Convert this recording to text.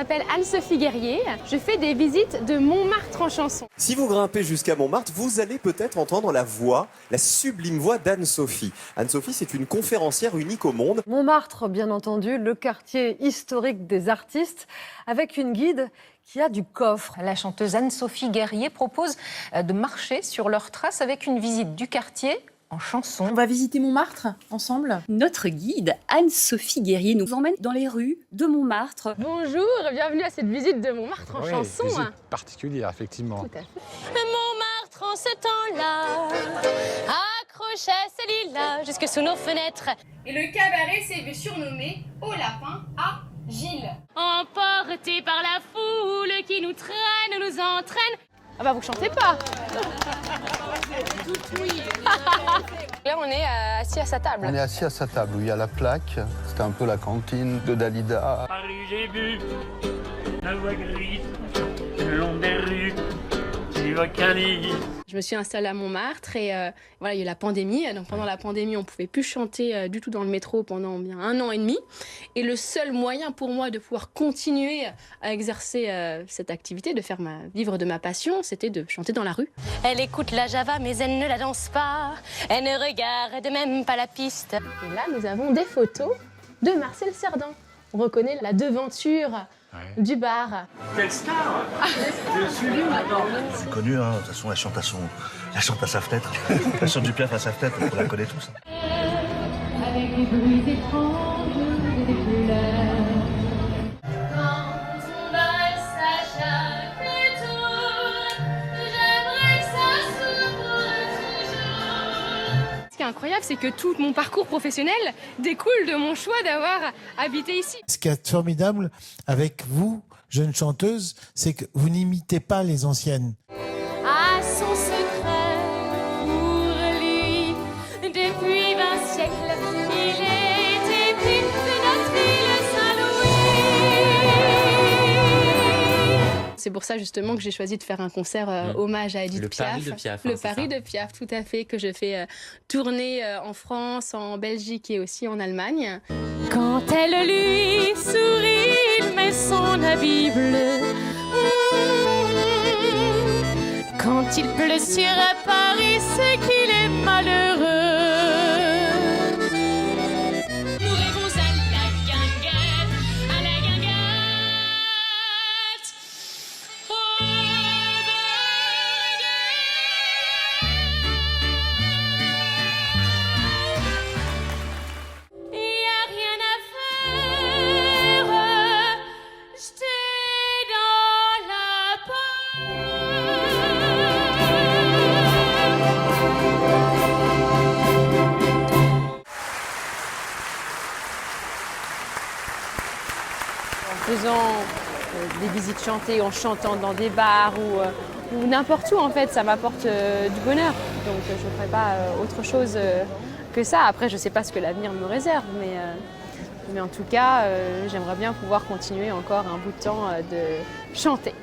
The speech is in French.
m'appelle Anne-Sophie Guerrier. Je fais des visites de Montmartre en chanson. Si vous grimpez jusqu'à Montmartre, vous allez peut-être entendre la voix, la sublime voix d'Anne-Sophie. Anne-Sophie, c'est une conférencière unique au monde. Montmartre, bien entendu, le quartier historique des artistes, avec une guide qui a du coffre. La chanteuse Anne-Sophie Guerrier propose de marcher sur leurs traces avec une visite du quartier en chanson. On va visiter Montmartre ensemble. Notre guide, Anne-Sophie Guerrier, nous emmène dans les rues de Montmartre. Bonjour, bienvenue à cette visite de Montmartre en chanson. Visite particulière, effectivement. Tout à fait. Montmartre en ce temps-là accrochait ses lilas jusque sous nos fenêtres. Et le cabaret s'est vu surnommé Au Lapin à Gilles. Emportés par la foule qui nous traîne, nous entraîne. Ah bah vous chantez pas. Là on est assis à sa table. On est assis à sa table où il y a la plaque. C'était un peu la cantine de Dalida. Paris, j'ai vu la voie grise le long des rues. J'y vois qu'un lit. Je me suis installée à Montmartre et voilà, il y a eu la pandémie. Donc pendant la pandémie, on ne pouvait plus chanter du tout dans le métro pendant bien 1 an et demi. Et le seul moyen pour moi de pouvoir continuer à exercer cette activité, de faire vivre de ma passion, c'était de chanter dans la rue. Elle écoute la Java mais elle ne la danse pas. Elle ne regarde même pas la piste. Et là, nous avons des photos de Marcel Cerdan. On reconnaît la devanture du bar. Quelle star! Je suis lui maintenant. C'est connu, hein. De toute façon, elle chante à sa fenêtre. Elle chante du Piaf à sa fenêtre, on la connaît tous. Avec des bruits étranges et des couleurs. Quand on valse à chaque tour, j'aimerais que ça s'ouvre toujours. Ce qui est incroyable, c'est que tout mon parcours professionnel découle de mon choix d'avoir habité ici. Ce qui est formidable avec vous, jeune chanteuse, c'est que vous n'imitez pas les anciennes. À son secret, pour lui, depuis 20 siècles, il était plus de notre île Saint-Louis. C'est pour ça justement que j'ai choisi de faire un concert hommage à Edith Piaf. Paris de Piaf. Le Paris de Piaf, tout à fait, que je fais tourner en France, en Belgique et aussi en Allemagne. Quand elle lui sourit, il met son habit bleu. Quand il pleut sur Paris, c'est qu'il est malheureux. Nous rêvons à la guinguette, à la guinguette. Oh, y a rien à faire, j'étais dans la En faisant des visites chantées, en chantant dans des bars ou n'importe où, en fait, ça m'apporte du bonheur. Donc je ne ferai pas autre chose que ça. Après, je ne sais pas ce que l'avenir me réserve, mais en tout cas, j'aimerais bien pouvoir continuer encore un bout de temps de chanter.